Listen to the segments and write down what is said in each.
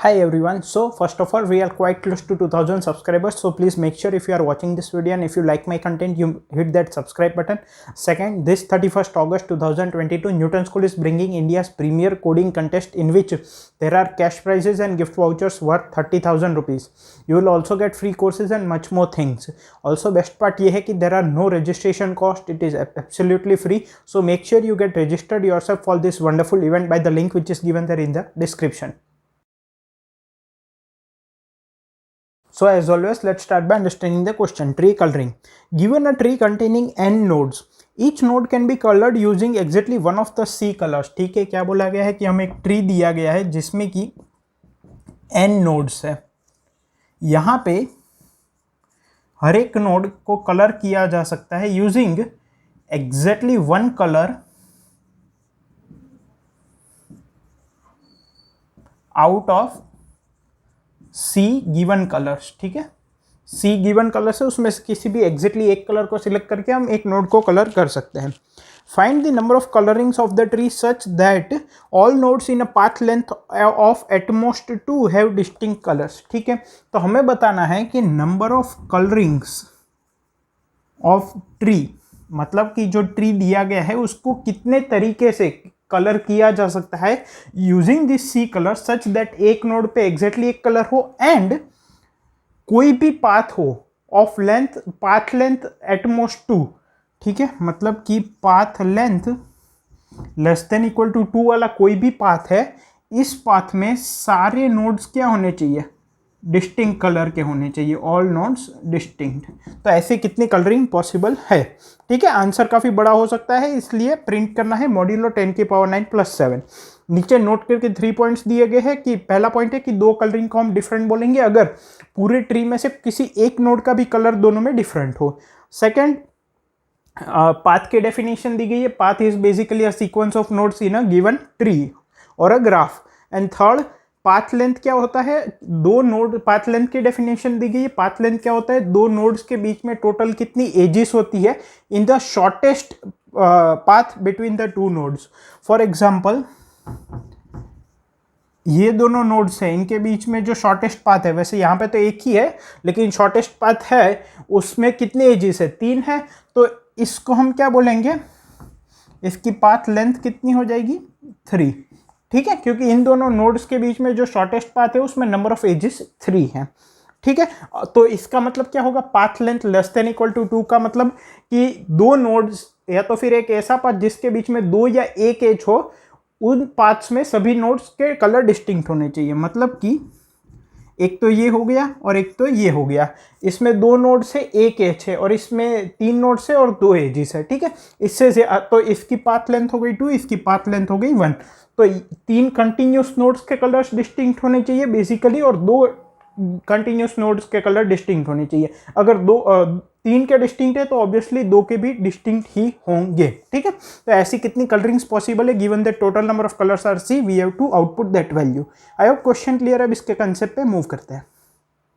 Hi everyone. So first of all, we are quite close to 2000 subscribers. So please make sure if you are watching this video and if you like my content, you hit that subscribe button. Second, this 31st August 2022, Newton School is bringing India's premier coding contest in which there are cash prizes and gift vouchers worth 30,000 rupees. You will also get free courses and much more things. Also, best part ये है कि there are no registration cost. It is absolutely free. So make sure you get registered yourself for this wonderful event by the link which is given there in the description. So as always, let's start by understanding the question. Tree coloring. Given a tree containing n nodes, each node can be colored using exactly one of the C colors. ठीक है, क्या बोला गया है कि हमें एक tree दिया गया है जिसमें कि n नोड्स है. यहाँ पे हर एक नोड को कलर किया जा सकता है using exactly one colour out of C given colours. ठीक है, सी गिवन कलर्स है, उसमें से किसी भी एग्जैक्टली एक कलर को सिलेक्ट करके हम एक नोड को कलर कर सकते हैं. Find the number of colourings of the tree such that all nodes in a path length of at most 2 have distinct colours. ठीक है, तो हमें बताना है कि number of colourings of tree, मतलब कि जो ट्री दिया गया है उसको कितने तरीके से कलर किया जा सकता है using this C colour such that एक नोड पे एग्जैक्टली एक कलर हो एंड कोई भी पाथ हो of length, path length at most 2. ठीक है, मतलब कि path length less than equal to 2 वाला कोई भी पाथ है, इस पाथ में सारे नोड्स क्या होने चाहिए, डिस्टिंक्ट कलर के होने चाहिए, ऑल नोड्स डिस्टिंक्ट. तो ऐसे कितनी कलरिंग पॉसिबल है. ठीक है, आंसर काफ़ी बड़ा हो सकता है, इसलिए प्रिंट करना है मॉड्यूलो 10 की पावर 9 + 7. नीचे नोट करके 3 पॉइंट्स दिए गए हैं कि पहला पॉइंट है कि दो कलरिंग को हम डिफरेंट बोलेंगे अगर पूरे ट्री में से किसी एक नोड का भी कलर दोनों में डिफरेंट हो. सेकेंड, पाथ की डेफिनेशन दी गई है. Path is basically a sequence of nodes in a given tree और a graph. And third, path length क्या होता है, दो नोड, पाथ लेंथ की डेफिनेशन दी गई है. पाथ लेंथ क्या होता है, दो नोड्स के बीच में टोटल कितनी एजेस होती है in the shortest path between the two nodes. For example, ये दोनों नोड्स हैं, इनके बीच में जो शॉर्टेस्ट पाथ है, वैसे यहाँ पे तो एक ही है लेकिन शॉर्टेस्ट पाथ है, उसमें कितने एजेस है, 3 है. तो इसको हम क्या बोलेंगे, इसकी पाथ लेंथ कितनी हो जाएगी, 3. ठीक है, क्योंकि इन दोनों नोड्स के बीच में जो शॉर्टेस्ट पाथ है उसमें नंबर ऑफ एजेस 3 है. ठीक है, तो इसका मतलब क्या होगा, path length less than equal to 2 का मतलब कि दो नोड्स या तो फिर एक ऐसा पाथ जिसके बीच में 2 या 1 एज हो, उन पाथ्स में सभी नोड्स के कलर डिस्टिंक्ट होने चाहिए. मतलब कि एक तो ये हो गया और एक तो ये हो गया, इसमें 2 नोड से 1 एज है और इसमें 3 नोड से और 2 एजेस है. ठीक है, इससे तो इसकी पाथ लेंथ हो गई 2, इसकी पाथ लेंथ हो गई 1. तो 3 कंटिन्यूस नोड्स के कलर्स डिस्टिंक्ट होने चाहिए बेसिकली और 2 कंटिन्यूस नोड्स के कलर डिस्टिंक्ट होने चाहिए. अगर 3 के डिस्टिंक्ट है तो ऑब्वियसली 2 के भी डिस्टिंक्ट ही होंगे. ठीक है, तो ऐसी कितनी कलरिंग्स पॉसिबल है, given the total number of colours are C, we have to output that value. I hope question clear है. अब इसके कंसेप्ट पे मूव करते हैं.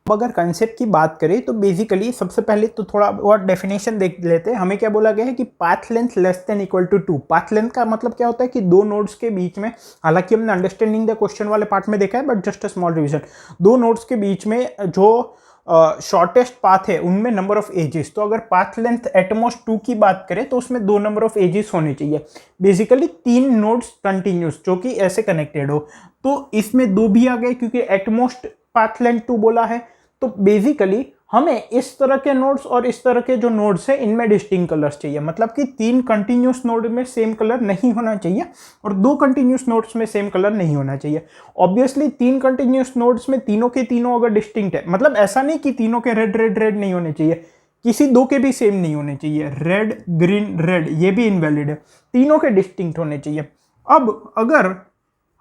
अगर कंसेप्ट की बात करें तो बेसिकली सबसे पहले तो थोड़ा बहुत डेफिनेशन देख लेते हैं. हमें क्या बोला गया है कि path length less than equal to 2. Path length का मतलब क्या होता है कि दो नोड्स के बीच में, हालांकि हमने अंडरस्टैंडिंग द क्वेश्चन वाले पार्ट में देखा है but just a small revision, दो नोड्स के बीच में जो शॉर्टेस्ट पाथ है उनमें नंबर ऑफ एजेस. तो अगर पाथ लेंथ एटमोस्ट 2 की बात करें तो उसमें 2 नंबर ऑफ एजेस होने चाहिए, बेसिकली 3 नोड्स कंटिन्यूस जो कि ऐसे कनेक्टेड हो. तो इसमें 2 भी आ गए क्योंकि एटमोस्ट पाथ लेंथ 2 बोला है. तो बेसिकली हमें इस तरह के नोड्स और इस तरह के जो नोड्स हैं इनमें डिस्टिंक्ट कलर्स चाहिए. मतलब कि 3 कंटिन्यूस नोड में सेम कलर नहीं होना चाहिए और 2 कंटिन्यूस नोड्स में सेम कलर नहीं होना चाहिए. ऑब्वियसली 3 कंटिन्यूस नोड्स में तीनों के तीनों अगर डिस्टिंक्ट है, मतलब ऐसा नहीं कि तीनों के रेड रेड रेड नहीं होने चाहिए, किसी 2 के भी सेम नहीं होने चाहिए, रेड ग्रीन रेड ये भी इनवैलिड है, तीनों के डिस्टिंक्ट होने चाहिए. अब अगर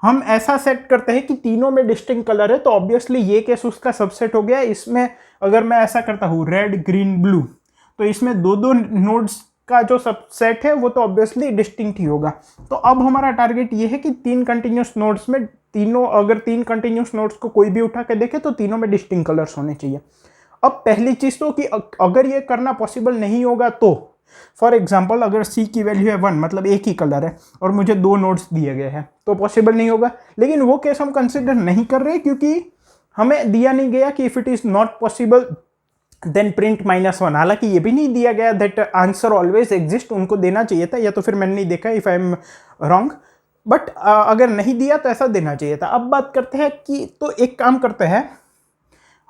हम ऐसा सेट करते हैं कि तीनों में डिस्टिंक्ट कलर है तो ऑब्वियसली ये केस उसका सबसेट हो गया. इसमें अगर मैं ऐसा करता हूँ रेड ग्रीन ब्लू, तो इसमें 2 नोड्स का जो सबसेट है वो तो ऑब्वियसली डिस्टिंक्ट ही होगा. तो अब हमारा टारगेट ये है कि 3 कंटिन्यूस नोड्स में तीनों, अगर 3 कंटिन्यूस नोड्स को कोई भी उठा के देखे तो तीनों में डिस्टिंक्ट कलर्स होने चाहिए. अब पहली चीज तो कि अगर ये करना पॉसिबल नहीं होगा तो फॉर एग्जाम्पल अगर C की वैल्यू है 1, मतलब एक ही कलर है और मुझे 2 नोड्स दिए गए हैं, तो पॉसिबल नहीं होगा। लेकिन वो केस हम कंसिडर नहीं कर रहे क्योंकि हमें दिया नहीं गया कि if it is not possible then print -1। हालांकि ये भी नहीं दिया गया दैट आंसर ऑलवेज एग्जिस्ट, उनको देना चाहिए था, या तो फिर मैंने नहीं देखा, if I am wrong, but अगर नहीं दिया तो ऐसा देना चाहिए था। अब बात करते हैं कि तो एक काम करते हैं,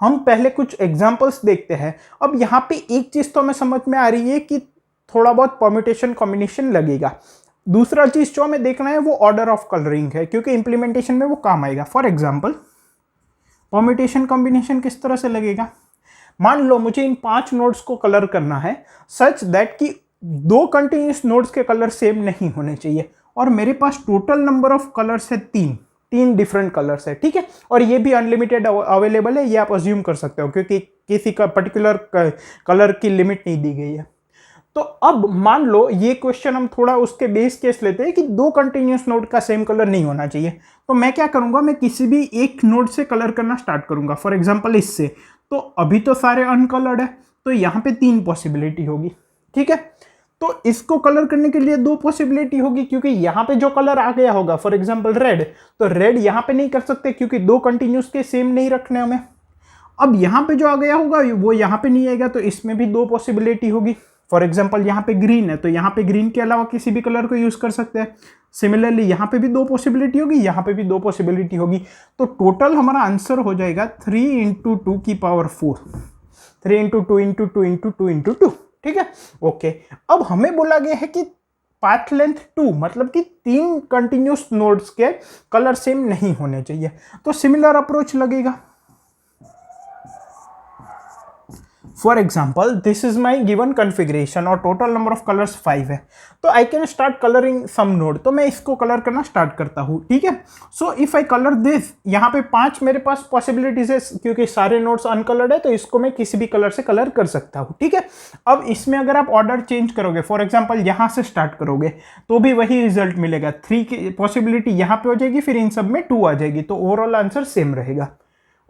हम पहले कुछ एग्जांपल्स देखते हैं। अब यहाँ पे एक चीज़ तो हमें समझ में आ रही है कि थोड़ा बहुत परम्यूटेशन कॉम्बिनेशन लगेगा। दूसरा चीज़ जो हमें देखना है वो ऑर्डर ऑफ कलरिंग है, क्योंकि इंप्लीमेंटेशन में वो काम आएगा। फॉर एग्जाम्पल परम्यूटेशन कॉम्बिनेशन किस तरह से लगेगा, मान लो मुझे इन 5 नोड्स को कलर करना है सच दैट कि 2 कंटिन्यूस नोड्स के कलर सेम नहीं होने चाहिए, और मेरे पास टोटल नंबर ऑफ कलर्स है 3 डिफरेंट कलर्स है, ठीक है। और ये भी अनलिमिटेड अवेलेबल है, ये आप अज्यूम कर सकते हो क्योंकि किसी का पर्टिकुलर कलर की लिमिट नहीं दी गई है। तो अब मान लो ये क्वेश्चन हम थोड़ा उसके बेस केस लेते हैं कि 2 कंटिन्यूस नोड का सेम कलर नहीं होना चाहिए। तो मैं क्या करूंगा, मैं किसी भी एक नोड से कलर करना स्टार्ट करूंगा। फॉर एग्जांपल इससे, तो अभी तो सारे अनकलर्ड है, तो यहाँ पे 3 पॉसिबिलिटी होगी, ठीक है। तो इसको कलर करने के लिए 2 पॉसिबिलिटी होगी, क्योंकि यहाँ पे जो कलर आ गया होगा फॉर एग्जांपल रेड, तो रेड यहाँ पे नहीं कर सकते क्योंकि 2 कंटिन्यूस के सेम नहीं रखने हमें। अब यहाँ पे जो आ गया होगा वो यहाँ पे नहीं आएगा, तो इसमें भी 2 पॉसिबिलिटी होगी। फॉर एग्जाम्पल यहाँ पे ग्रीन है, तो यहाँ पे ग्रीन के अलावा किसी भी कलर को यूज कर सकते हैं। सिमिलरली यहाँ पे भी 2 पॉसिबिलिटी होगी, यहाँ पे भी 2 पॉसिबिलिटी होगी। तो टोटल हमारा आंसर हो जाएगा 3 × 2 की पावर 4, 3 × 2 × 2 × 2 × 2, ठीक है। ओके, अब हमें बोला गया है कि पाथ लेंथ 2, मतलब कि 3 कंटिन्यूस नोड्स के कलर सेम नहीं होने चाहिए, तो सिमिलर अप्रोच लगेगा। For example this is my given configuration और टोटल नंबर ऑफ कलर्स 5 है, तो I can start colouring some node. तो मैं इसको कलर करना स्टार्ट करता हूँ, ठीक है। So if I colour this, यहाँ पे 5 मेरे पास पॉसिबिलिटीज है क्योंकि सारे नोड्स अनकलर्ड है, तो इसको मैं किसी भी कलर से कलर कर सकता हूँ, ठीक है। अब इसमें अगर आप ऑर्डर चेंज करोगे, फॉर एग्जाम्पल यहाँ से स्टार्ट करोगे, तो भी वही रिजल्ट मिलेगा। 3 की पॉसिबिलिटी यहाँ पे हो जाएगी, फिर इन सब में 2 आ जाएगी, तो ओवरऑल आंसर सेम रहेगा।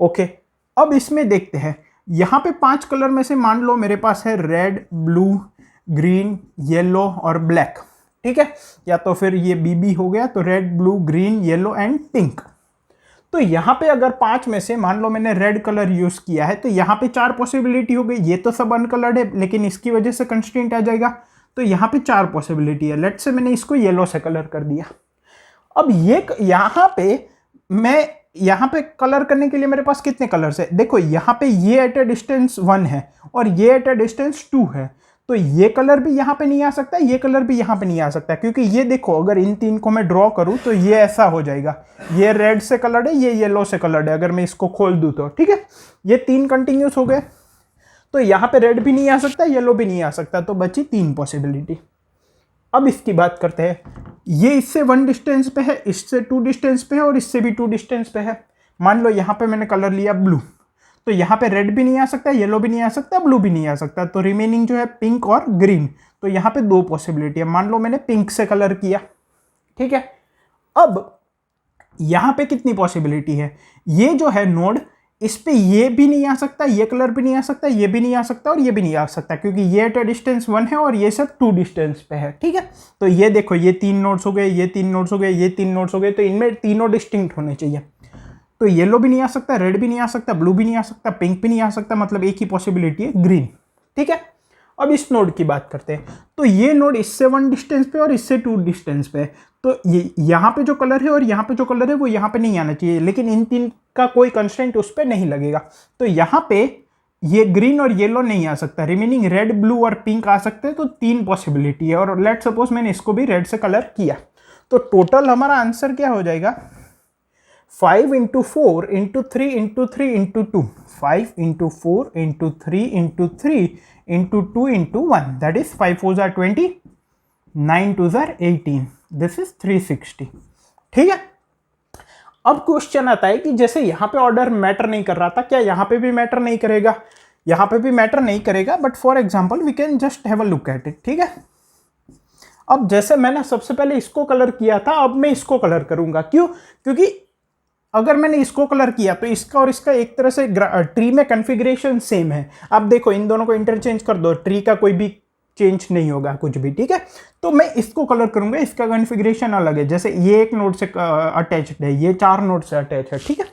ओके, अब इसमें देखते हैं, यहाँ पे 5 कलर में से मान लो मेरे पास है रेड, ब्लू, ग्रीन, येलो और ब्लैक, ठीक है। या तो फिर ये बीबी हो गया, तो red, blue, green, yellow and pink. तो यहाँ पे अगर 5 में से मान लो मैंने रेड कलर यूज किया है, तो यहाँ पे 4 पॉसिबिलिटी हो गई। ये तो सब अनकलर्ड है, लेकिन इसकी वजह से कंस्ट्रेंट आ जाएगा, तो यहाँ पे 4 पॉसिबिलिटी है। लेट्स से मैंने इसको येलो से कलर कर दिया। अब ये यहाँ पे मैं यहाँ पे कलर करने के लिए मेरे पास कितने कलर्स है, देखो यहाँ पे ये एट ए डिस्टेंस 1 है और ये एट ए डिस्टेंस 2 है, तो ये कलर भी यहाँ पे नहीं आ सकता, ये कलर भी यहाँ पे नहीं आ सकता, क्योंकि ये देखो अगर इन 3 को मैं ड्रॉ करूँ तो ये ऐसा हो जाएगा, ये रेड से कलर्ड है, ये येलो से कलर्ड है। अगर मैं इसको खोल दूँ तो ठीक है, ये 3 कंटिन्यूस हो गए, तो यहाँ पे रेड भी नहीं आ सकता, येलो भी नहीं आ सकता, तो बची 3 पॉसिबिलिटी। अब इसकी बात करते हैं, ये इससे 1 डिस्टेंस पे है, इससे 2 डिस्टेंस पे है और इससे भी 2 डिस्टेंस पे है। मान लो यहाँ पे मैंने कलर लिया ब्लू, तो यहाँ पे रेड भी नहीं आ सकता, येलो भी नहीं आ सकता, ब्लू भी नहीं आ सकता, तो रिमेनिंग जो है पिंक और ग्रीन। तो यहाँ पे 2 पॉसिबिलिटी है। मान लो मैंने पिंक से कलर किया, ठीक है। अब यहाँ पे कितनी पॉसिबिलिटी है, ये जो है नोड, इस पे ये भी नहीं आ सकता, ये कलर भी नहीं आ सकता, ये भी नहीं आ सकता और ये भी नहीं आ सकता, क्योंकि ये एट डिस्टेंस 1 है और ये सब 2 डिस्टेंस पे है, ठीक है। तो ये देखो, ये 3 नोड्स हो गए, ये 3 नोड्स हो गए, ये 3 नोड्स हो गए, तो इनमें तीनों डिस्टिंक्ट होने चाहिए। तो येलो भी नहीं आ सकता, रेड भी नहीं आ सकता, ब्लू भी नहीं आ सकता, पिंक भी नहीं आ सकता, मतलब एक ही पॉसिबिलिटी है ग्रीन, ठीक है। अब इस नोड की बात करते हैं, तो ये नोड इससे 1 डिस्टेंस पे और इससे 2 डिस्टेंस पे, तो ये यहाँ पे जो कलर है और यहाँ पे जो कलर है वो यहाँ पे नहीं आना चाहिए, लेकिन इन 3 का कोई कंस्ट्रेंट उस पर नहीं लगेगा। तो यहाँ पे ये ग्रीन और येलो नहीं आ सकता, रिमेनिंग रेड, ब्लू और पिंक आ सकते हैं, तो 3 पॉसिबिलिटी है। और लेट सपोज मैंने इसको भी रेड से कलर किया, तो टोटल हमारा आंसर क्या हो जाएगा, 5 × 4 × 3 × 3 × 2, 5 × 4 × 3 × 3 × 2 × 1, that is 5 4s are 20, 9 2s are 18, this is 360, ठीक है। अब क्वेश्चन आता है कि जैसे यहाँ पे ऑर्डर मैटर नहीं कर रहा था, क्या यहाँ पे भी मैटर नहीं करेगा, यहाँ पे भी मैटर नहीं करेगा, but for example we can just have a look at it, ठीक है। अब जैसे मैंने सबसे पहले इसको कलर किया था, अब मैं इसको कलर करूंगा, क्यों, क्योंकि अगर मैंने इसको कलर किया तो इसका और इसका एक तरह से ट्री में कन्फिग्रेशन सेम है। अब देखो इन दोनों को इंटरचेंज कर दो, ट्री का कोई भी चेंज नहीं होगा कुछ भी, ठीक है। तो मैं इसको कलर करूंगा, इसका कॉन्फ़िगरेशन अलग है, जैसे ये एक नोड से अटैच्ड है, ये 4 नोड से अटैच है, ठीक है।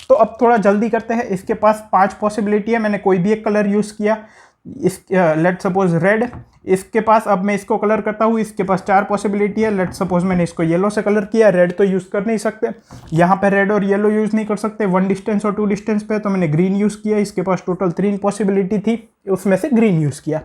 तो अब थोड़ा जल्दी करते हैं, इसके पास 5 पॉसिबिलिटी है, मैंने कोई भी एक कलर यूज़ किया, इस लेट सपोज रेड, इसके पास, अब मैं इसको कलर करता हूँ, इसके पास 4 पॉसिबिलिटी है, लेट सपोज मैंने इसको येलो से कलर किया, रेड तो यूज़ कर नहीं सकते, यहाँ पे रेड और येलो यूज़ नहीं कर सकते, 1 डिस्टेंस और 2 डिस्टेंस पे, तो मैंने ग्रीन यूज़ किया, इसके पास टोटल 3 पॉसिबिलिटी थी, उसमें से ग्रीन यूज़ किया।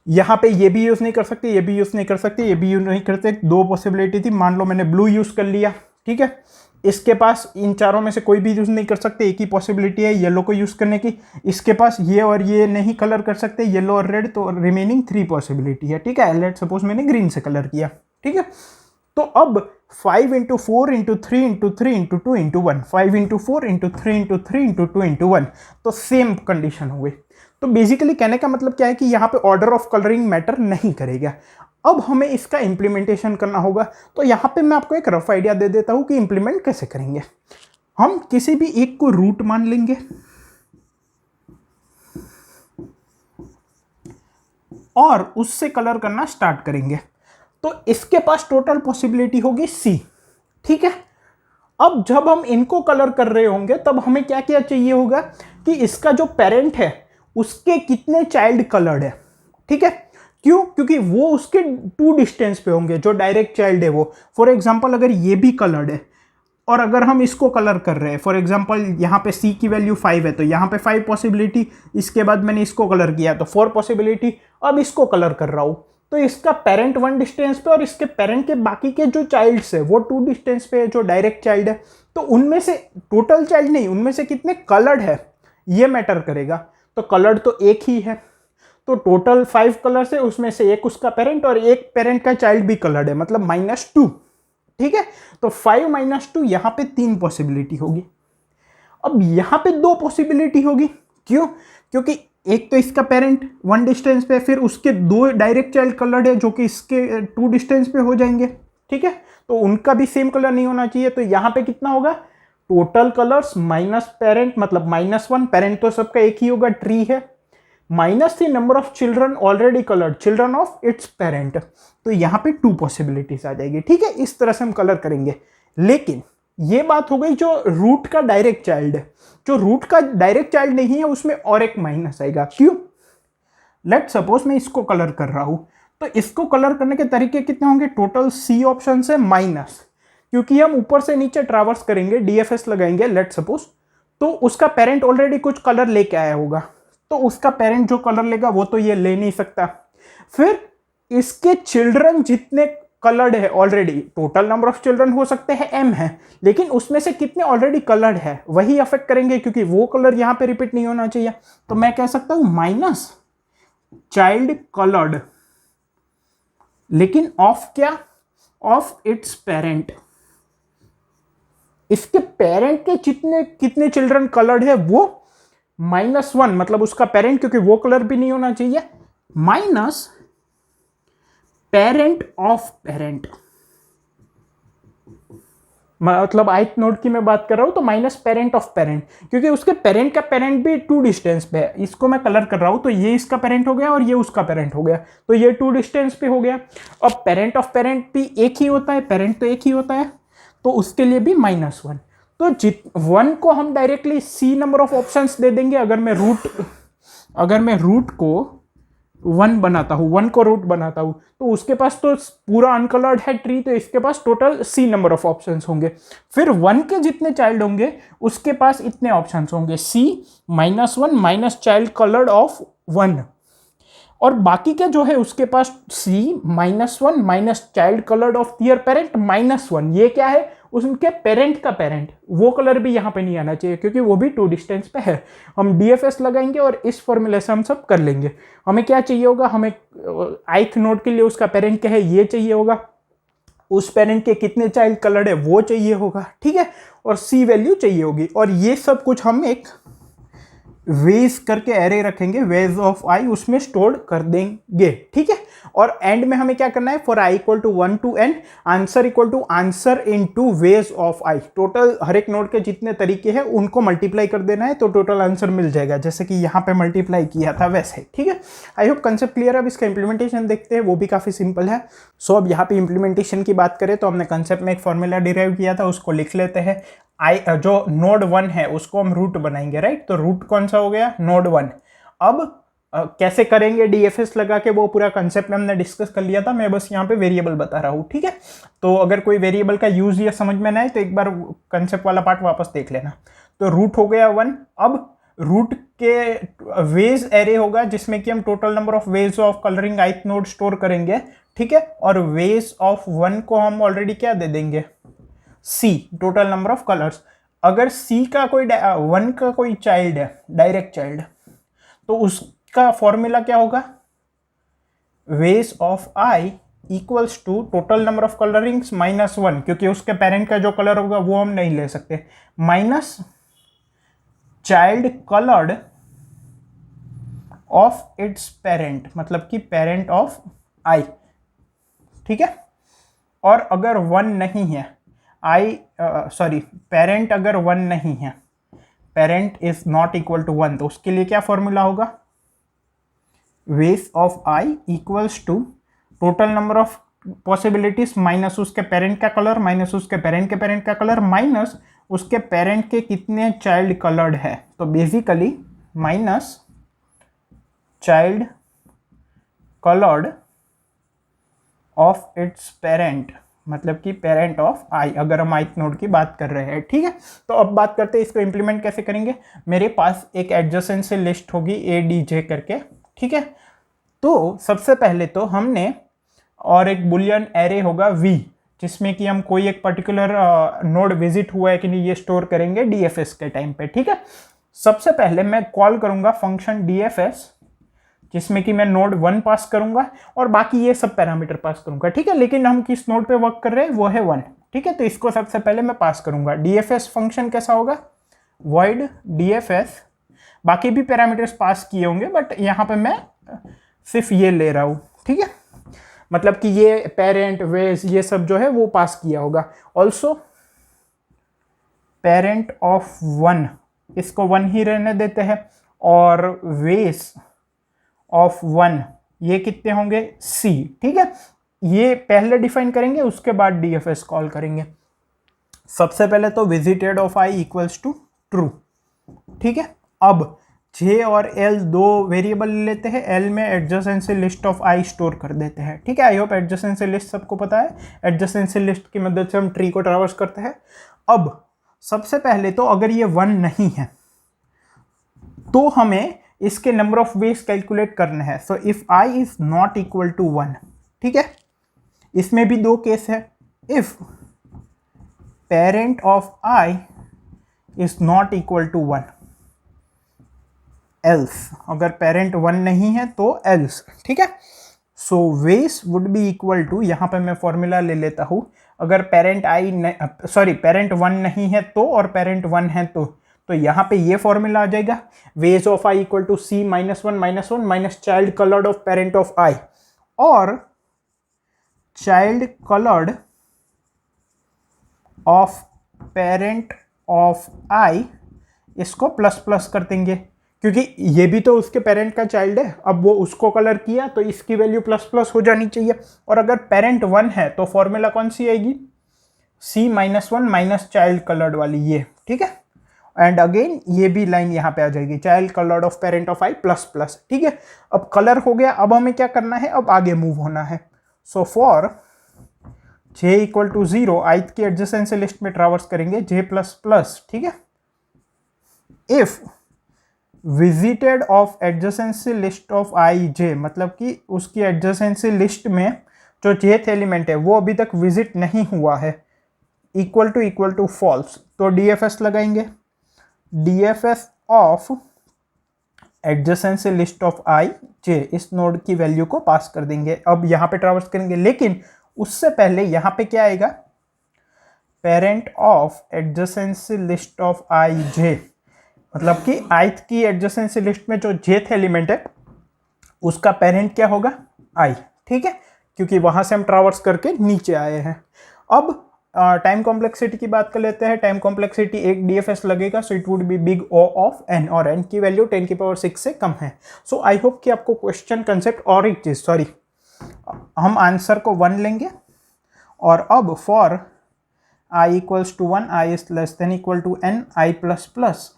यहाँ पे ये भी यूज़ नहीं कर सकते, ये भी यूज़ नहीं कर सकते, ये भी यूज़ नहीं करते, 2 पॉसिबिलिटी थी, मान लो मैंने ब्लू यूज़ कर लिया, ठीक है। इसके पास इन चारों में से कोई भी यूज़ नहीं कर सकते, एक ही पॉसिबिलिटी है येलो को यूज़ करने की, इसके पास ये और ये नहीं कलर कर सकते, येलो और रेड, तो रिमेनिंग 3 पॉसिबिलिटी है, ठीक है। लेट सपोज मैंने ग्रीन से कलर किया, ठीक है। तो अब 5 × 4 × 3 × 3 × 2 × 1, 5 × 4 × 3 × 3 × 2 × 1, तो सेम कंडीशन हो गई। तो बेसिकली कहने का मतलब क्या है कि यहाँ पे ऑर्डर ऑफ कलरिंग मैटर नहीं करेगा। अब हमें इसका इम्प्लीमेंटेशन करना होगा, तो यहाँ पे मैं आपको एक रफ आइडिया दे देता हूँ कि इम्प्लीमेंट कैसे करेंगे। हम किसी भी एक को रूट मान लेंगे और उससे कलर करना स्टार्ट करेंगे, तो इसके पास टोटल पॉसिबिलिटी होगी C, ठीक है। अब जब हम इनको कलर कर रहे होंगे तब हमें क्या क्या चाहिए होगा कि इसका जो पेरेंट है उसके कितने चाइल्ड कलर्ड है, ठीक है। क्यों? क्योंकि वो उसके 2 डिस्टेंस पे होंगे, जो डायरेक्ट चाइल्ड है वो। फॉर एग्जांपल अगर ये भी कलर्ड है और अगर हम इसको कलर कर रहे हैं, फॉर एग्जांपल यहाँ पे C की वैल्यू 5 है, तो यहाँ पे 5 पॉसिबिलिटी, इसके बाद मैंने इसको कलर किया तो 4 पॉसिबिलिटी, अब इसको कलर कर रहा हूँ तो इसका पेरेंट 1 डिस्टेंस पे और इसके पेरेंट के बाकी के जो चाइल्ड्स है वो 2 डिस्टेंस पे है, जो डायरेक्ट चाइल्ड है। तो उनमें से टोटल चाइल्ड नहीं, उनमें से कितने कलर्ड है ये मैटर करेगा। तो कलर्ड तो एक ही है, तो टोटल 5 कलर्स है, उसमें से एक उसका पेरेंट और एक पेरेंट का चाइल्ड भी कलर्ड है, मतलब -2, ठीक है। तो 5 - 2 यहाँ पे 3 पॉसिबिलिटी होगी। अब यहाँ पे 2 पॉसिबिलिटी होगी, क्यों? क्योंकि एक तो इसका पेरेंट 1 डिस्टेंस पे, फिर उसके 2 डायरेक्ट चाइल्ड कलर्ड है जो कि इसके 2 डिस्टेंस पे हो जाएंगे, ठीक है। तो उनका भी सेम कलर नहीं होना चाहिए, तो यहाँ पे कितना होगा, टोटल कलर्स माइनस पेरेंट, मतलब -1, पेरेंट तो सबका एक ही होगा, ट्री है, -3 number of children already coloured, children of its parent, तो यहाँ पे 2 पॉसिबिलिटीज आ जाएगी, ठीक है। इस तरह से हम कलर करेंगे। लेकिन ये बात हो गई जो रूट का डायरेक्ट चाइल्ड है, जो रूट का डायरेक्ट चाइल्ड नहीं है उसमें और एक माइनस आएगा। क्यों? लेट सपोज मैं इसको कलर कर रहा हूं, तो इसको कलर करने के तरीके कितने होंगे, टोटल C ऑप्शन से माइनस, क्योंकि हम ऊपर से नीचे ट्रैवर्स करेंगे, DFS लगाएंगे लेट सपोज, तो उसका पेरेंट ऑलरेडी कुछ कलर लेके आया होगा, तो उसका पेरेंट जो कलर लेगा वो तो ये ले नहीं सकता। फिर इसके चिल्ड्रन जितने कलर्ड है already, total number of children हो सकते हैं M है, लेकिन उसमें से कितने ऑलरेडी कलर्ड है वही अफेक्ट करेंगे, क्योंकि वो कलर यहां पे रिपीट नहीं होना चाहिए। तो मैं कह सकता हूं माइनस चाइल्ड कलर्ड, लेकिन ऑफ क्या, ऑफ इट्स पेरेंट, इसके पेरेंट के कितने चिल्ड्रन कलर्ड है वो -1, मतलब उसका पेरेंट, क्योंकि वो कलर भी नहीं होना चाहिए, माइनस पेरेंट ऑफ पेरेंट, मतलब ith नोड की मैं बात कर रहा हूं, तो माइनस पेरेंट ऑफ पेरेंट, क्योंकि उसके पेरेंट का पेरेंट भी 2 डिस्टेंस पे है। इसको मैं कलर कर रहा हूं तो ये इसका पेरेंट हो गया और ये उसका पेरेंट हो गया, तो ये 2 डिस्टेंस पे हो गया। अब पेरेंट ऑफ पेरेंट भी एक ही होता है, पेरेंट तो एक ही होता है, तो उसके लिए भी -1। तो 1 को हम directly C number of options दे देंगे। अगर मैं रूट को 1 बनाता हूँ, 1 को रूट बनाता हूँ, तो उसके पास तो पूरा अनकलर्ड है ट्री, तो इसके पास total C number of options होंगे। फिर 1 के जितने चाइल्ड होंगे उसके पास इतने ऑप्शंस होंगे, C -1 minus child coloured of 1, और बाकी का जो है उसके पास C -1 minus child coloured of their parent -1। ये क्या है, उनके पेरेंट का पेरेंट, वो कलर भी यहाँ पे नहीं आना चाहिए क्योंकि वो भी 2 डिस्टेंस पे है। हम DFS लगाएंगे और इस फॉर्मूले से हम सब कर लेंगे। हमें क्या चाहिए होगा, हमें ith नोड के लिए उसका पेरेंट क्या है ये चाहिए होगा, उस पेरेंट के कितने चाइल्ड कलर्ड है वो चाहिए होगा, ठीक है, और C वैल्यू चाहिए होगी। और ये सब कुछ हम एक वेज करके एरे रखेंगे, वेज ऑफ आई, उसमें स्टोर कर देंगे, ठीक है। और एंड में हमें क्या करना है, for i equal to 1 to n, answer equal to answer into ways of i, total हर एक नोड के जितने तरीके हैं उनको मल्टीप्लाई कर देना है, तो टोटल आंसर मिल जाएगा, जैसे कि यहाँ पे मल्टीप्लाई किया था वैसे, ठीक है। आई होप कंसेप्ट क्लियर है। अब इसका इंप्लीमेंटेशन देखते हैं, वो भी काफी सिंपल है। सो अब यहाँ पे इंप्लीमेंटेशन की बात करें तो हमने कंसेप्ट में एक फॉर्मूला डिराइव किया था, उसको लिख लेते हैं। जो नोड 1 है उसको हम रूट बनाएंगे, राइट। तो रूट कौन सा हो गया, नोड 1। अब कैसे करेंगे डीएफएस लगा के, वो पूरा कंसेप्ट में हमने डिस्कस कर लिया था, मैं बस यहाँ पे वेरिएबल बता रहा हूँ, ठीक है। तो अगर कोई वेरिएबल का यूज या समझ में ना आए तो एक बार कंसेप्ट वाला पार्ट वापस देख लेना। तो रूट हो गया 1। अब रूट के वेज एरे होगा जिसमें कि हम total number of ways of colouring ith node store करेंगे, ठीक है। और वेज ऑफ 1 को हम ऑलरेडी क्या दे देंगे, C, total number of colours. अगर C का कोई 1 का कोई चाइल्ड है, डायरेक्ट चाइल्ड, तो उसका फॉर्मूला क्या होगा, ways of I equals to total number of colourings minus 1, क्योंकि उसके पेरेंट का जो कलर होगा वो हम नहीं ले सकते, minus child coloured of its parent, मतलब कि पेरेंट ऑफ I, ठीक है। और अगर 1 नहीं है, पेरेंट अगर 1 नहीं है, parent is not equal to 1, तो उसके लिए क्या फॉर्मूला होगा, ways of I equals to total number of possibilities minus उसके पेरेंट का कलर, माइनस उसके पेरेंट के पेरेंट का कलर, माइनस उसके पेरेंट के कितने चाइल्ड कलर्ड है। तो basically minus child coloured of its parent, मतलब कि पेरेंट ऑफ I, अगर हम ith नोड की बात कर रहे हैं, ठीक है। तो अब बात करते हैं इसको इंप्लीमेंट कैसे करेंगे। मेरे पास एक एडजेसेंसी लिस्ट होगी ADJ करके, ठीक है। तो सबसे पहले तो हमने, और एक बुलियन एरे होगा V, जिसमें कि हम कोई एक पर्टिकुलर नोड विजिट हुआ है कि नहीं ये स्टोर करेंगे DFS के टाइम पे, ठीक है। सबसे पहले मैं कॉल करूंगा फंक्शन DFS, जिसमें कि मैं नोड 1 पास करूंगा और बाकी ये सब पैरामीटर पास करूंगा, ठीक है। लेकिन हम किस नोड पे वर्क कर रहे हैं, वो है 1, ठीक है। तो इसको सबसे पहले मैं पास करूंगा। DFS फंक्शन कैसा होगा, void DFS, बाकी भी पैरामीटर्स पास किए होंगे बट यहाँ पे मैं सिर्फ ये ले रहा हूँ, ठीक है। मतलब कि ये पेरेंट वेज ये सब जो है वो पास किया होगा। ऑल्सो पेरेंट ऑफ 1, इसको 1 ही रहने देते हैं, और वेज ऑफ 1 ये कितने होंगे, C, ठीक है। ये पहले डिफाइन करेंगे, उसके बाद DFS कॉल करेंगे। सबसे पहले तो visited of I equals to true, ठीक है। अब J और L दो वेरिएबल लेते हैं, L में adjacency list of I store कर देते हैं, ठीक है। आई होप एडजेसेंसी लिस्ट सबको पता है, एडजेसेंसी लिस्ट की मदद से हम ट्री को ट्रैवर्स करते हैं। अब सबसे पहले तो अगर ये 1 नहीं है तो हमें इसके नंबर ऑफ वेज कैलकुलेट करने हैं। So if I is not equal to 1, ठीक है। इसमें भी दो केस है, if parent of I is not equal to 1, else, अगर पेरेंट 1 नहीं है तो एल्स, ठीक है। So ways would be equal to, यहां पे मैं फॉर्मूला ले लेता हूं, अगर पेरेंट पेरेंट 1 नहीं है तो, और पेरेंट 1 है तो यहाँ पे ये फॉर्मूला आ जाएगा, ways of I equal to C minus 1 minus child coloured of parent of I, और child coloured of parent of I इसको प्लस प्लस कर देंगे, क्योंकि ये भी तो उसके पेरेंट का चाइल्ड है। अब वो उसको कलर किया तो इसकी वैल्यू प्लस प्लस हो जानी चाहिए। और अगर पेरेंट 1 है तो फॉर्मूला कौन सी आएगी, C minus 1 minus child coloured वाली ये, ठीक है। एंड अगेन ये भी लाइन यहाँ पे आ जाएगी, child coloured of parent of I plus plus, ठीक है। अब कलर हो गया, अब हमें क्या करना है, अब आगे मूव होना है। So for J equal to 0, ith की एडजेसेंसी लिस्ट में ट्रैवर्स करेंगे J प्लस प्लस, ठीक है। If visited of adjacency list of IJ, मतलब कि उसकी एडजेसेंसी लिस्ट में जो jth एलिमेंट है वो अभी तक विजिट नहीं हुआ है, इक्वल टू फॉल्स, तो DFS लगाएंगे। DFS of adjacency list of IJ, इस नोड की वैल्यू को पास कर देंगे। अब यहाँ पे ट्रैवर्स करेंगे, लेकिन उससे पहले यहाँ पे क्या आएगा, parent of adjacency list of IJ, मतलब कि ith की एडजेसेंसी लिस्ट में जो jth एलिमेंट है उसका पेरेंट क्या होगा, i, ठीक है, क्योंकि वहां से हम ट्रावर्स करके नीचे आए हैं। अब टाइम कॉम्प्लेक्सिटी की बात कर लेते हैं। टाइम कॉम्प्लेक्सिटी एक डीएफएस लगेगा, so it would be big O of n, और n की वैल्यू 10⁶ से कम है। सो आई होप कि आपको क्वेश्चन कंसेप्ट, और एक चीज सॉरी, हम आंसर को 1 लेंगे, और अब for i equals to 1, i is less than equal to n, i plus plus,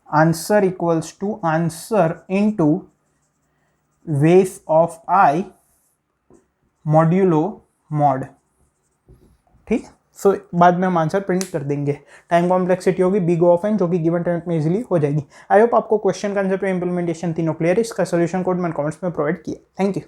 answer equals to answer into ways of i modulo mod, ठीक। सो बाद में हम आंसर प्रिंट कर देंगे। टाइम कॉम्प्लेक्सिटी होगी बिग ऑफ एन, जो कि given time में इजीली हो जाएगी। आई होप आपको क्वेश्चन कंसेप्ट इंप्लीमेंटेशन तीनों क्लियर है। इसका सोल्यूशन कोड मैंने कमेंट्स में प्रोवाइड किया। Thank you.